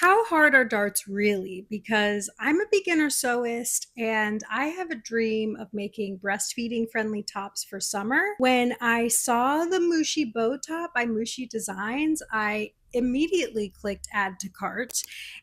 How hard are darts really? Because I'm a beginner sewist and I have a dream of making breastfeeding friendly tops for summer. When I saw the Mushi Bow Top by Mushi Designs, I immediately clicked add to cart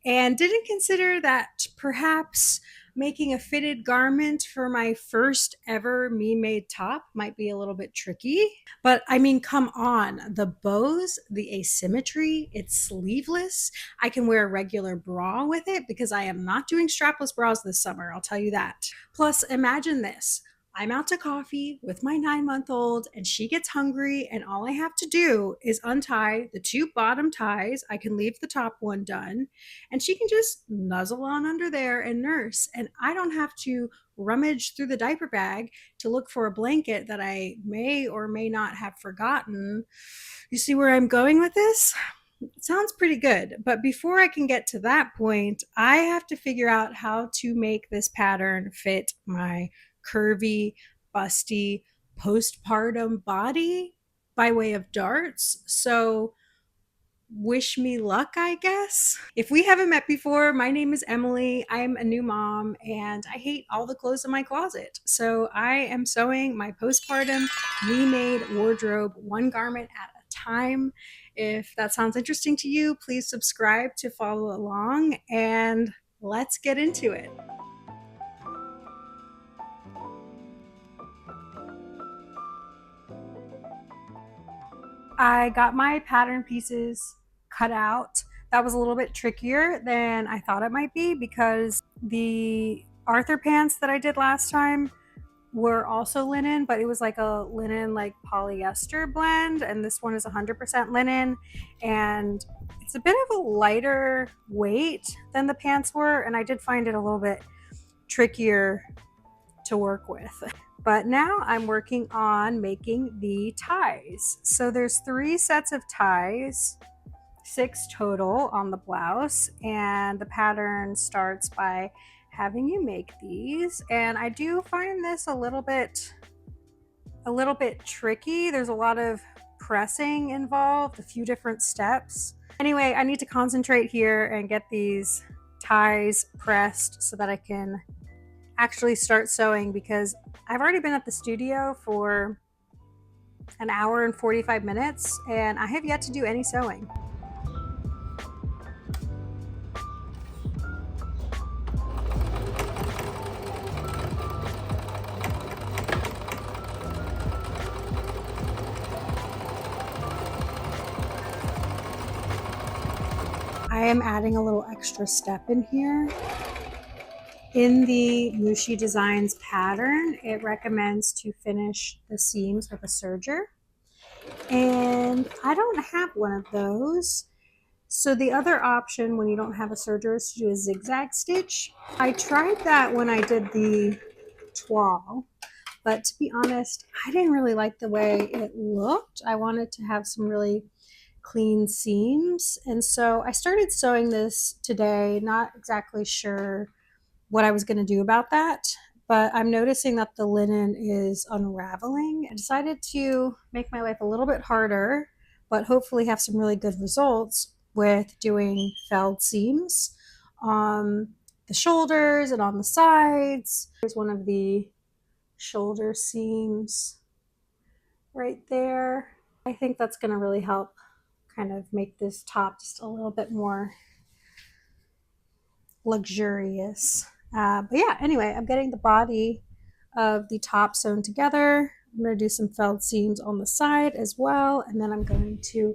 and didn't consider that perhaps making a fitted garment for my first ever me made top might be a little bit tricky. But I mean, come on, the bows, the asymmetry, it's sleeveless. I can wear a regular bra with it because I am not doing strapless bras this summer, I'll tell you that. Plus, imagine this. I'm out to coffee with my 9 month old and she gets hungry, and all I have to do is untie the two bottom ties. I can leave the top one done and she can just nuzzle on under there and nurse. And I don't have to rummage through the diaper bag to look for a blanket that I may or may not have forgotten. You see where I'm going with this? It sounds pretty good, but before I can get to that point, I have to figure out how to make this pattern fit my curvy, busty, postpartum body by way of darts. So wish me luck, I guess. If we haven't met before, my name is Emily. I'm a new mom and I hate all the clothes in my closet. So I am sewing my postpartum me-made wardrobe one garment at a time. If that sounds interesting to you, please subscribe to follow along and let's get into it. I got my pattern pieces cut out. That was a little bit trickier than I thought it might be because the Arthur pants that I did last time were also linen, but it was like a linen like polyester blend, and this one is 100% linen, and it's a bit of a lighter weight than the pants were, and I did find it a little bit trickier to work with. But now I'm working on making the ties. So there's 3 sets of ties, 6 total on the blouse, and the pattern starts by having you make these. And I do find this a little bit tricky. There's a lot of pressing involved, a few different steps. Anyway, I need to concentrate here and get these ties pressed so that I can actually start sewing, because I've already been at the studio for an hour and 45 minutes and I have yet to do any sewing. I am adding a little extra step in here. In the Mushi Designs pattern, it recommends to finish the seams with a serger, and I don't have one of those. So the other option when you don't have a serger is to do a zigzag stitch. I tried that when I did the toile, but to be honest, I didn't really like the way it looked. I wanted to have some really clean seams, and so I started sewing this today, not exactly sure what I was going to do about that, but I'm noticing that the linen is unraveling. I decided to make my life a little bit harder, but hopefully have some really good results with doing felled seams on the shoulders and on the sides. Here's one of the shoulder seams right there. I think that's going to really help kind of make this top just a little bit more luxurious. But yeah, anyway, I'm getting the body of the top sewn together. I'm going to do some felled seams on the side as well, and then I'm going to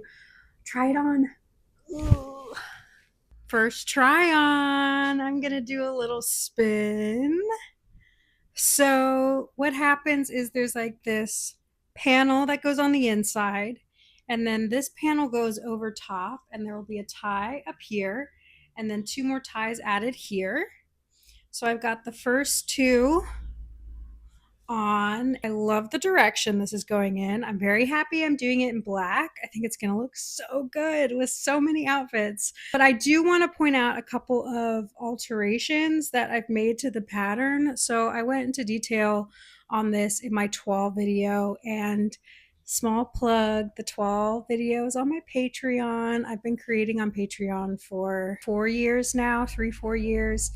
try it on. Ooh. First try on, I'm going to do a little spin. So what happens is there's like this panel that goes on the inside, and then this panel goes over top, and there will be a tie up here, and then 2 more ties added here. So I've got the first 2 on. I love the direction this is going in. I'm very happy I'm doing it in black. I think it's going to look so good with so many outfits. But I do want to point out a couple of alterations that I've made to the pattern. So I went into detail on this in my toile video, and Small plug, the 12 videos on my Patreon. I've been creating on Patreon for 4 years now, 3, 4 years.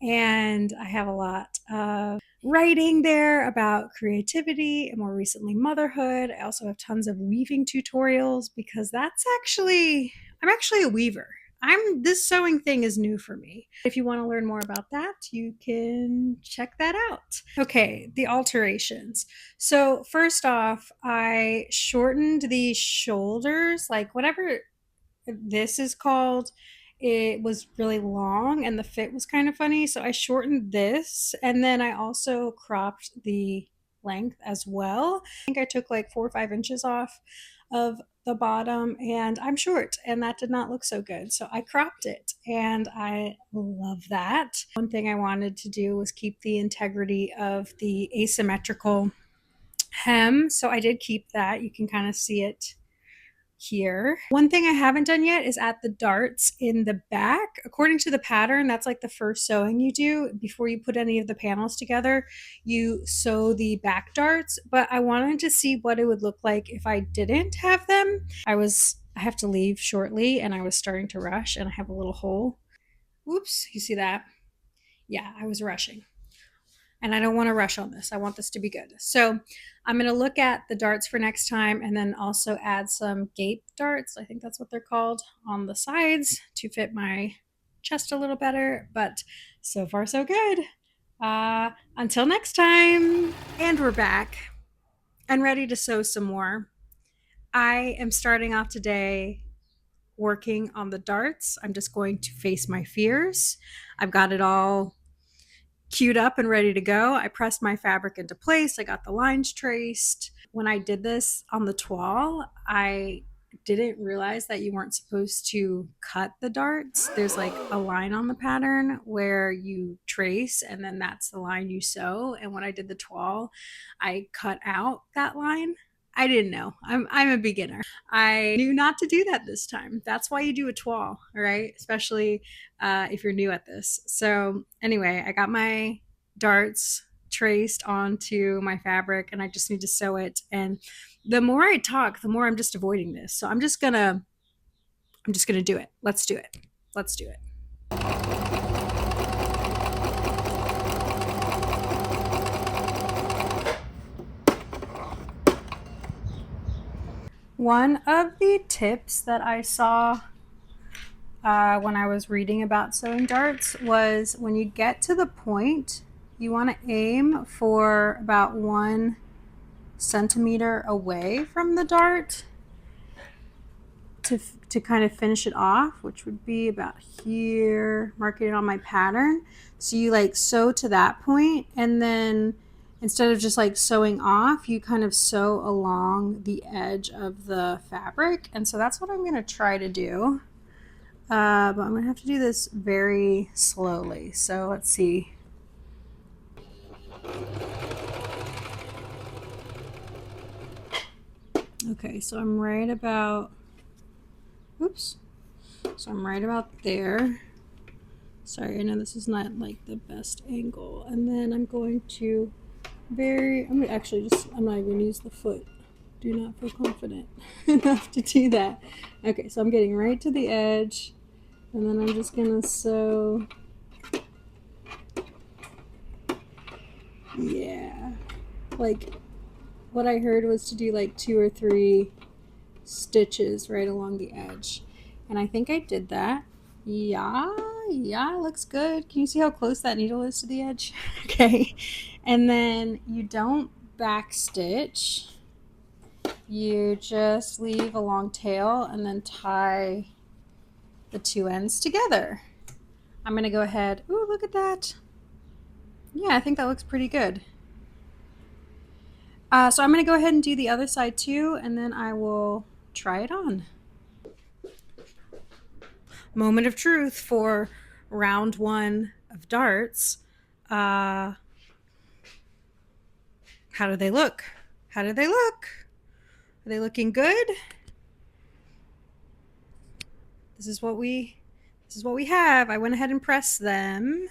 And I have a lot of writing there about creativity and more recently motherhood. I also have tons of weaving tutorials because I'm actually a weaver. This sewing thing is new for me. If you want to learn more about that, you can check that out. Okay, the alterations. So, first off, I shortened the shoulders, like whatever this is called. It was really long and the fit was kind of funny. So, I shortened this and then I also cropped the length as well. I think I took like 4 or 5 inches off of the bottom, and I'm short and that did not look so good. So I cropped it and I love that. One thing I wanted to do was keep the integrity of the asymmetrical hem. So I did keep that. You can kind of see it here. One thing I haven't done yet is at the darts in the back. According to the pattern, that's like the first sewing you do before you put any of the panels together. You sew the back darts, but I wanted to see what it would look like if I didn't have them. I have to leave shortly and I was starting to rush and I have a little hole. Oops, you see that? Yeah, I was rushing and I don't want to rush on this. I want this to be good. So I'm going to look at the darts for next time and then also add some gape darts. I think that's what they're called on the sides to fit my chest a little better. But so far, so good. Until next time. And we're back and ready to sew some more. I am starting off today working on the darts. I'm just going to face my fears. I've got it all queued up and ready to go. I pressed my fabric into place. I got the lines traced. When I did this on the toile, I didn't realize that you weren't supposed to cut the darts. There's like a line on the pattern where you trace and then that's the line you sew. And when I did the toile, I cut out that line. I didn't know. I'm a beginner. I knew not to do that this time. That's why you do a toile, all right? Especially if you're new at this. So anyway, I got my darts traced onto my fabric and I just need to sew it. And the more I talk, the more I'm just avoiding this. So I'm just gonna do it. Let's do it. Let's do it. One of the tips that I saw when I was reading about sewing darts was when you get to the point, you want to aim for about 1 centimeter away from the dart to kind of finish it off, which would be about here, marking it on my pattern. So you like sew to that point and then instead of just like sewing off, you kind of sew along the edge of the fabric. And so that's what I'm going to try to do. But I'm going to have to do this very slowly. So let's see. Okay, so I'm right about, oops. So I'm right about there. Sorry, I know this is not like the best angle. And then I'm going to I'm not even going to use the foot. Do not feel confident enough to do that. Okay, so I'm getting right to the edge. And then I'm just going to sew. Yeah. Like, what I heard was to do like 2 or 3 stitches right along the edge. And I think I did that. Yeah, looks good. Can you see how close that needle is to the edge? Okay. And then you don't back stitch. You just leave a long tail and then tie the 2 ends together. I'm going to go ahead. Ooh, look at that. Yeah, I think that looks pretty good. So I'm going to go ahead and do the other side too, and then I will try it on. Moment of truth for round 1 of darts. How do they look? How do they look? Are they looking good? This is what we have. I went ahead and pressed them.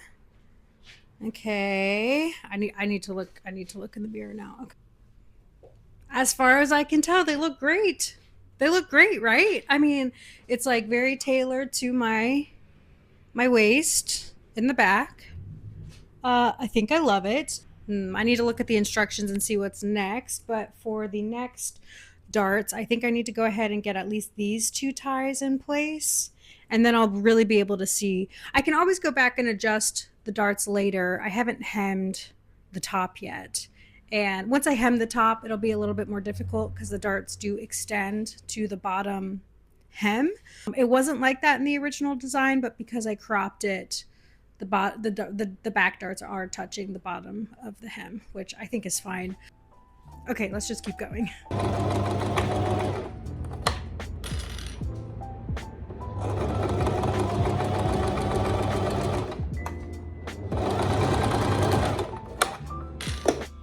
Okay. I need to look in the mirror now. Okay. As far as I can tell, they look great. They look great, right? I mean, it's like very tailored to my waist in the back. I think I love it. I need to look at the instructions and see what's next. But for the next darts, I think I need to go ahead and get at least these two ties in place. And then I'll really be able to see. I can always go back and adjust the darts later. I haven't hemmed the top yet. And once I hem the top, it'll be a little bit more difficult because the darts do extend to the bottom hem. It wasn't like that in the original design, but because I cropped it, the back darts are touching the bottom of the hem, which I think is fine. Okay, let's just keep going.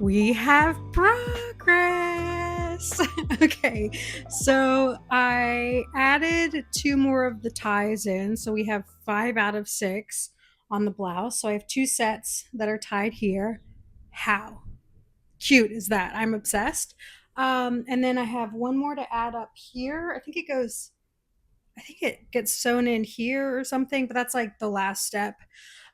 We have progress. Okay, so I added two more of the ties in, so we have 5 out of 6 on the blouse. So I have 2 sets that are tied here. How cute is that? I'm obsessed. And then I have one more to add up here. I think it gets sewn in here or something, but that's like the last step.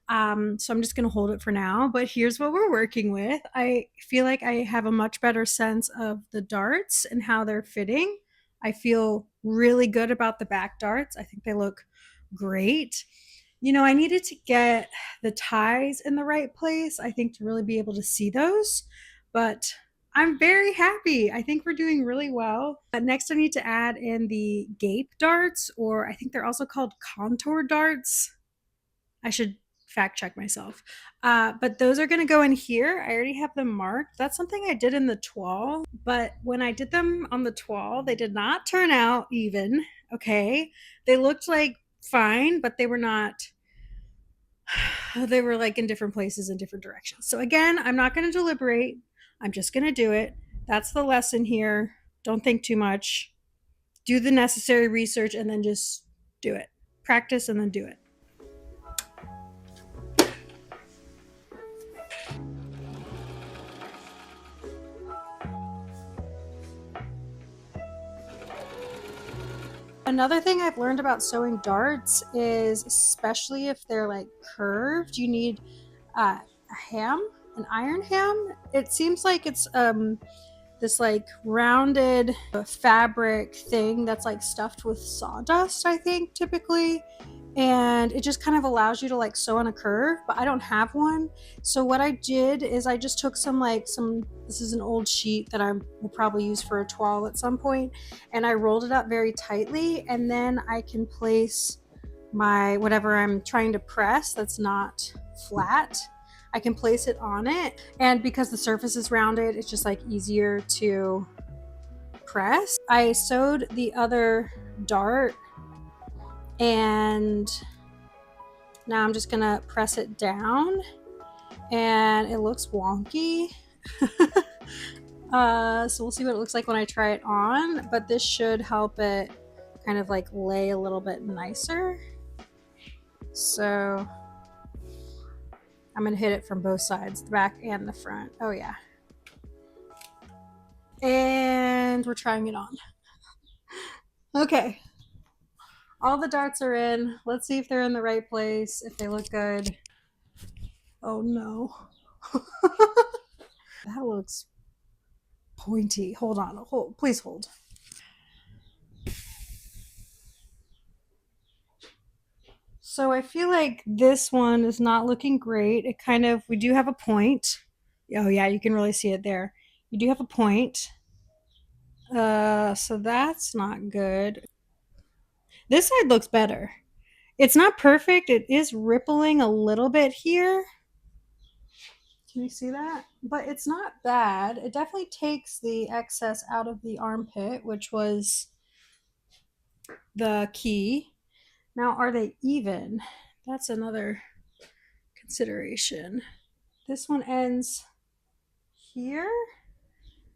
So I'm just going to hold it for now. But here's what we're working with. I feel like I have a much better sense of the darts and how they're fitting. I feel really good about the back darts. I think they look great. I needed to get the ties in the right place, I think, to really be able to see those. But I'm very happy. I think we're doing really well. Next, I need to add in the gape darts, or I think they're also called contour darts. I should fact check myself. But those are going to go in here. I already have them marked. That's something I did in the toile. But when I did them on the toile, they did not turn out even. Okay. They looked like fine, but they were not. They were like in different places in different directions. So again, I'm not going to deliberate. I'm just going to do it. That's the lesson here. Don't think too much. Do the necessary research and then just do it. Practice and then do it. Another thing I've learned about sewing darts is, especially if they're like curved, you need a ham, an iron ham. It seems like it's this like rounded fabric thing that's like stuffed with sawdust, I think, typically. And it just kind of allows you to like sew on a curve, but I don't have one. So what I did is I just took this is an old sheet that I will probably use for a toile at some point, and I rolled it up very tightly, and then I can place my whatever I'm trying to press that's not flat. I can place it on it, and because the surface is rounded, it's just like easier to press. I sewed the other dart, and now I'm just gonna press it down, and it looks wonky. So we'll see what it looks like when I try it on, but this should help it kind of like lay a little bit nicer. So I'm gonna hit it from both sides, the back and the front. Oh yeah. And we're trying it on. Okay. All the darts are in. Let's see if they're in the right place, if they look good. Oh no. That looks pointy. Hold on. Please hold. So I feel like this one is not looking great. We do have a point. Oh yeah, you can really see it there. You do have a point. So that's not good. This side looks better. It's not perfect. It is rippling a little bit here. Can you see that? But it's not bad. It definitely takes the excess out of the armpit, which was the key. Now, are they even? That's another consideration. This one ends here.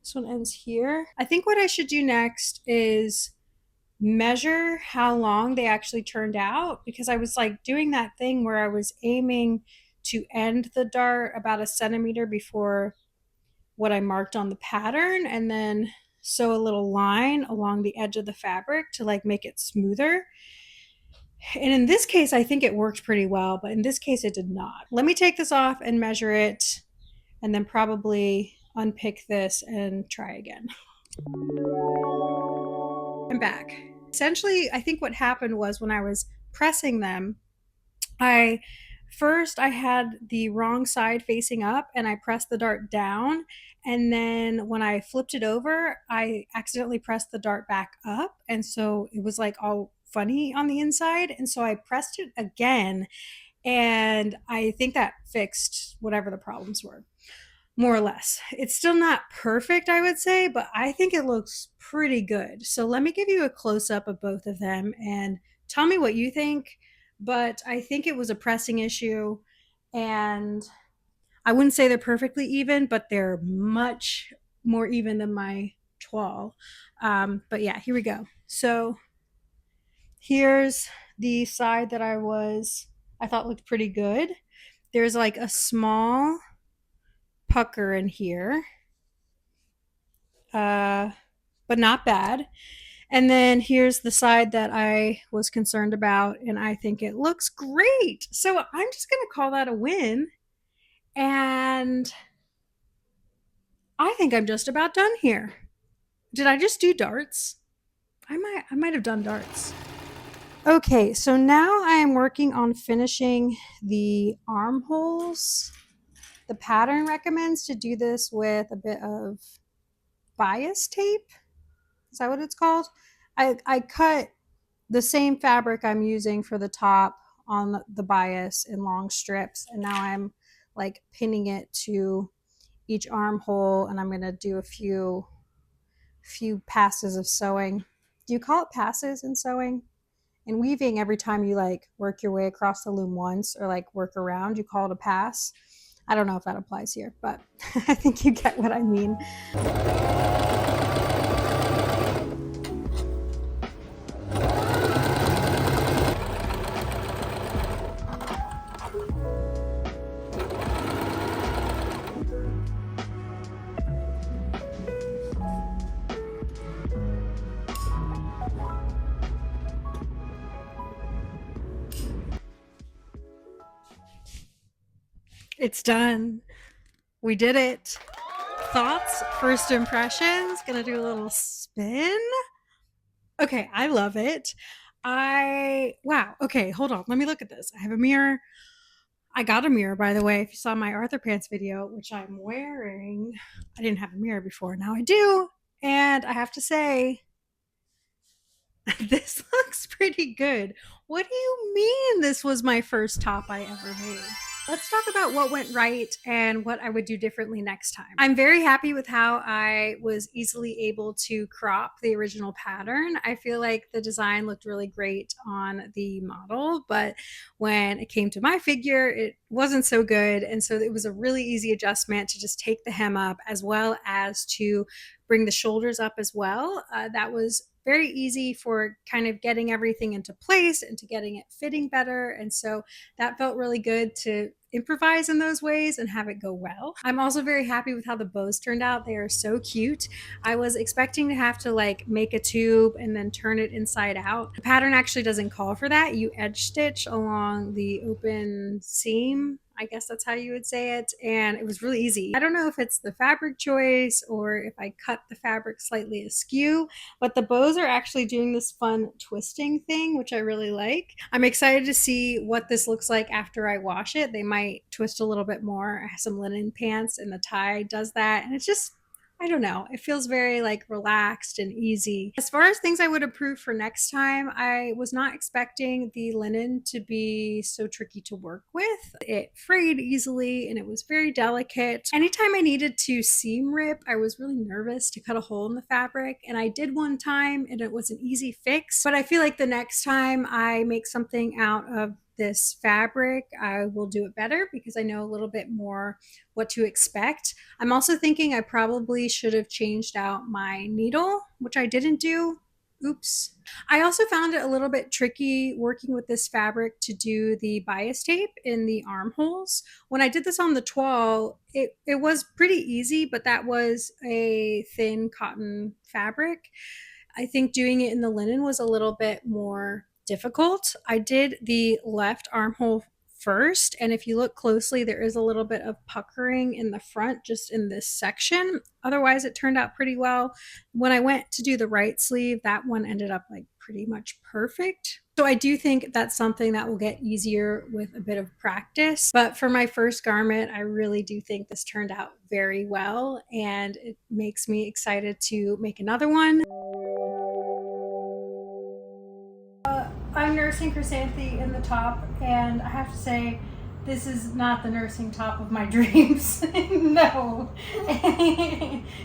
This one ends here. I think what I should do next is measure how long they actually turned out, because I was like doing that thing where I was aiming to end the dart about a centimeter before what I marked on the pattern, and then sew a little line along the edge of the fabric to like make it smoother. And in this case, I think it worked pretty well, but in this case, it did not. Let me take this off and measure it, and then probably unpick this and try again. I'm back. Essentially, I think what happened was when I was pressing them, I I had the wrong side facing up and I pressed the dart down. And then when I flipped it over, I accidentally pressed the dart back up. And so it was like all funny on the inside. And so I pressed it again. And I think that fixed whatever the problems were, more or less. It's still not perfect, I would say, but I think it looks pretty good. So let me give you a close up of both of them and tell me what you think. But I think it was a pressing issue, and I wouldn't say they're perfectly even, but they're much more even than my toile. But yeah, here we go. So here's the side that I thought looked pretty good. There's like a small pucker in here, but not bad. And then here's the side that I was concerned about, and I think it looks great. So I'm just going to call that a win. And I think I'm just about done here. Did I just do darts? I might have done darts. Okay, so now I am working on finishing the armholes. The pattern recommends to do this with a bit of bias tape. Is that what it's called? I cut the same fabric I'm using for the top on the bias in long strips, and now I'm like pinning it to each armhole, and I'm going to do a few passes of sewing. Do you call it passes in sewing? In weaving, every time you like work your way across the loom once or like work around, you call it a pass. I don't know if that applies here, but I think you get what I mean. It's done. We did it. Thoughts, first impressions. Gonna do a little spin. Okay, I love it. Wow. Okay, hold on. Let me look at this. I have a mirror. I got a mirror, by the way. If you saw my Arthur pants video, which I'm wearing, I didn't have a mirror before. Now I do. And I have to say, this looks pretty good. What do you mean this was my first top I ever made? Let's talk about what went right and what I would do differently next time. I'm very happy with how I was easily able to crop the original pattern. I feel like the design looked really great on the model, but when it came to my figure, it wasn't so good. And so it was a really easy adjustment to just take the hem up as well as to bring the shoulders up as well. That was very easy for kind of getting everything into place and to getting it fitting better. And so that felt really good to improvise in those ways and have it go well. I'm also very happy with how the bows turned out. They are so cute. I was expecting to have to like make a tube and then turn it inside out. The pattern actually doesn't call for that. You edge stitch along the open seam, I guess that's how you would say it. And it was really easy. I don't know if it's the fabric choice or if I cut the fabric slightly askew, but the bows are actually doing this fun twisting thing, which I really like. I'm excited to see what this looks like after I wash it. They might twist a little bit more. I have some linen pants and the tie does that. And it's just, I don't know. It feels very like relaxed and easy. As far as things I would approve for next time, I was not expecting the linen to be so tricky to work with. It frayed easily and it was very delicate. Anytime I needed to seam rip, I was really nervous to cut a hole in the fabric. And I did one time and it was an easy fix. But I feel like the next time I make something out of this fabric, I will do it better because I know a little bit more what to expect. I'm also thinking I probably should have changed out my needle, which I didn't do. Oops. I also found it a little bit tricky working with this fabric to do the bias tape in the armholes. When I did this on the toile, it was pretty easy, but that was a thin cotton fabric. I think doing it in the linen was a little bit more difficult. I did the left armhole first, and if you look closely, there is a little bit of puckering in the front, just in this section. Otherwise, it turned out pretty well. When I went to do the right sleeve, that one ended up like pretty much perfect. So I do think that's something that will get easier with a bit of practice. But for my first garment, I really do think this turned out very well, and it makes me excited to make another one. I'm nursing Chrysanthi in the top, and I have to say, this is not the nursing top of my dreams. No.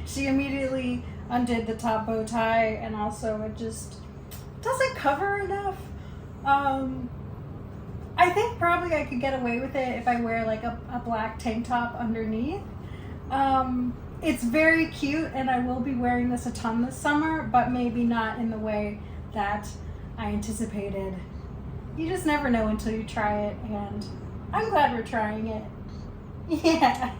She immediately undid the top bow tie, and also it just doesn't cover enough. I think probably I could get away with it if I wear like a black tank top underneath. It's very cute, and I will be wearing this a ton this summer, but maybe not in the way that I anticipated. You just never know until you try it, and I'm glad we're trying it. Yeah.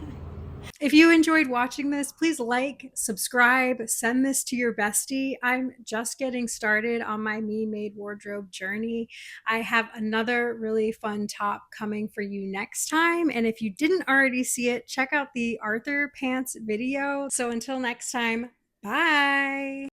If you enjoyed watching this, please like, subscribe, send this to your bestie. I'm just getting started on my Me Made wardrobe journey. I have another really fun top coming for you next time. And if you didn't already see it, check out the Arthur pants video. So until next time, bye.